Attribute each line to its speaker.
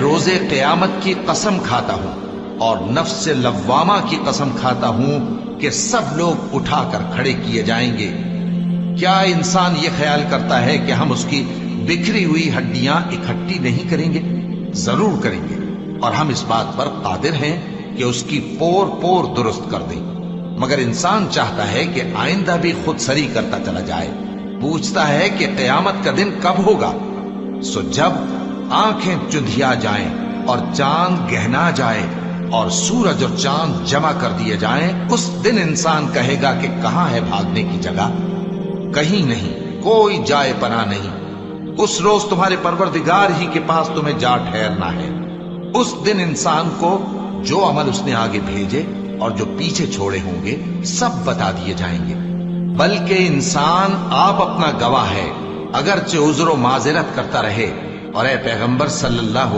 Speaker 1: روز قیامت کی قسم کھاتا ہوں اور نفس لوامہ کی قسم کھاتا ہوں کہ سب لوگ اٹھا کر کھڑے کیے جائیں گے۔ کیا انسان یہ خیال کرتا ہے کہ ہم اس کی بکھری ہوئی ہڈیاں اکٹھی نہیں کریں گے؟ ضرور کریں گے، اور ہم اس بات پر قادر ہیں کہ اس کی پور پور درست کر دیں۔ مگر انسان چاہتا ہے کہ آئندہ بھی خود سری کرتا چلا جائے، پوچھتا ہے کہ قیامت کا دن کب ہوگا۔ سو جب آنکھیں چندھیا جائیں اور چاند گہنا جائے اور سورج اور چاند جمع کر دیے جائیں، اس دن انسان کہے گا کہ کہاں ہے بھاگنے کی جگہ؟ کہیں نہیں، کوئی جائے پناہ نہیں۔ اس روز تمہارے پروردگار ہی کے پاس تمہیں جا ٹھہرنا ہے۔ اس دن انسان کو جو عمل اس نے آگے بھیجے اور جو پیچھے چھوڑے ہوں گے سب بتا دیے جائیں گے۔ بلکہ انسان آپ اپنا گواہ ہے، اگرچہ عذر و معذرت کرتا رہے۔ اور اے پیغمبر صلی اللہ